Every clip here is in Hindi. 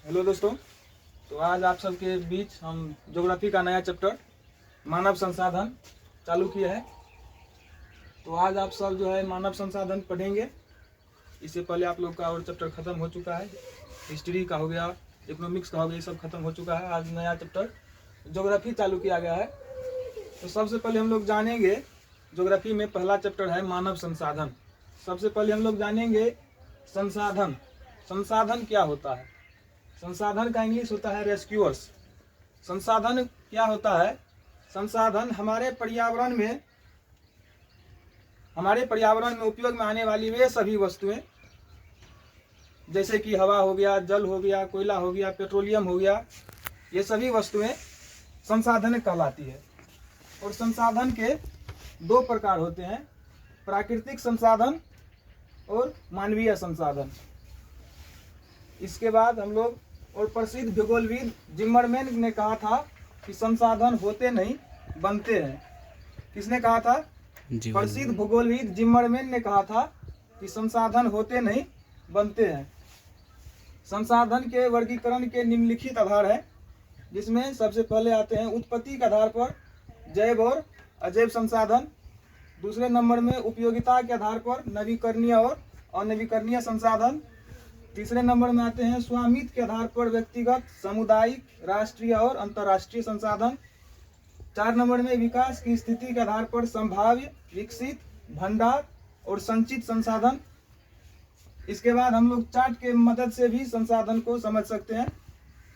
हेलो दोस्तों। तो आज आप सबके बीच हम ज्योग्राफी का नया चैप्टर मानव संसाधन चालू किया है। तो आज आप सब जो है मानव संसाधन पढ़ेंगे। इससे पहले आप लोग का और चैप्टर ख़त्म हो चुका है, हिस्ट्री का हो गया, इकोनॉमिक्स का हो गया, ये सब खत्म हो चुका है। आज नया चैप्टर ज्योग्राफी चालू किया गया है। तो सबसे पहले हम लोग जानेंगे ज्योग्राफी में पहला चैप्टर है मानव संसाधन। सबसे पहले हम लोग जानेंगे संसाधन। संसाधन क्या होता है? संसाधन का इंग्लिश होता है रेस्क्यूअर्स। संसाधन क्या होता है? संसाधन हमारे पर्यावरण में उपयोग में आने वाली वे सभी वस्तुएं, जैसे कि हवा हो गया, जल हो गया, कोयला हो गया, पेट्रोलियम हो गया, ये सभी वस्तुएं संसाधन कहलाती है। और संसाधन के दो प्रकार होते हैं, प्राकृतिक संसाधन और मानवीय संसाधन। इसके बाद हम लोग और प्रसिद्ध भूगोलविद जिम्मरमैन ने कहा था कि संसाधन होते नहीं बनते हैं। किसने कहा था? प्रसिद्ध भूगोलविद जिम्मरमैन ने कहा था कि संसाधन होते नहीं बनते हैं। संसाधन के वर्गीकरण के निम्नलिखित आधार हैं, जिसमें सबसे पहले आते हैं उत्पत्ति के आधार पर जैव और अजैव संसाधन। दूसरे नंबर में उपयोगिता के आधार पर नवीकरणीय और अनवीकरणीय संसाधन। तीसरे नंबर में आते हैं स्वामित्व के आधार पर व्यक्तिगत, सामुदायिक, राष्ट्रीय और अंतर्राष्ट्रीय संसाधन। 4 नंबर में विकास की स्थिति के आधार पर संभाव्य, विकसित, भंडार और संचित संसाधन। इसके बाद हम लोग चार्ट के मदद से भी संसाधन को समझ सकते हैं।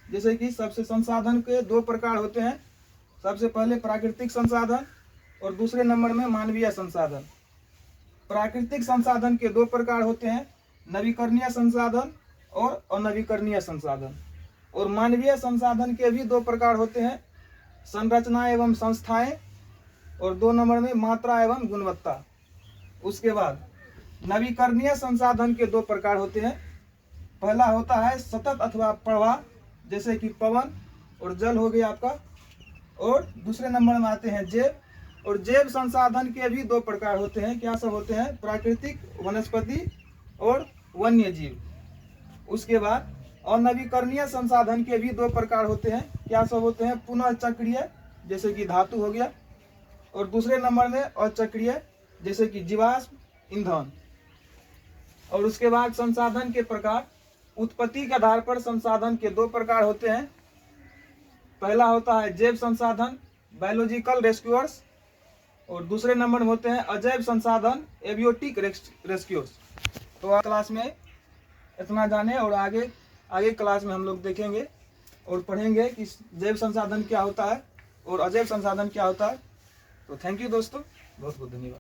जैसे कि सबसे संसाधन के दो प्रकार होते हैं, सबसे पहले प्राकृतिक संसाधन और दूसरे नंबर में मानवीय संसाधन। प्राकृतिक संसाधन के दो प्रकार होते हैं, नवीकरणीय संसाधन और अनवीकरणीय संसाधन। और मानवीय संसाधन के भी दो प्रकार होते हैं, संरचना एवं संस्थाएं, और 2 नंबर में मात्रा एवं गुणवत्ता। उसके बाद नवीकरणीय संसाधन के दो प्रकार होते हैं, पहला होता है सतत अथवा प्रवाह, जैसे कि पवन और जल हो गया आपका। और दूसरे नंबर में आते हैं जैव। और जैव संसाधन के भी दो प्रकार होते हैं। क्या सब होते हैं? प्राकृतिक, वनस्पति और वन्य जीव। उसके बाद अनवीकरणीय संसाधन के भी दो प्रकार होते हैं। क्या सब होते हैं? पुनः चक्रीय, जैसे कि धातु हो गया, और दूसरे नंबर में अचक्रीय, जैसे कि जीवाश्म ईंधन। और उसके बाद संसाधन के प्रकार, उत्पत्ति के आधार पर संसाधन के दो प्रकार होते हैं। पहला होता है जैव संसाधन, बायोलॉजिकल रेस्क्यूअर्स, और दूसरे नंबर में होते हैं अजैव संसाधन, एबियोटिक रेस्क्यूअर्स। तो आज क्लास में इतना जाने, और आगे क्लास में हम लोग देखेंगे और पढ़ेंगे कि जैव संसाधन क्या होता है और अजैव संसाधन क्या होता है। तो थैंक यू दोस्तों, बहुत बहुत धन्यवाद।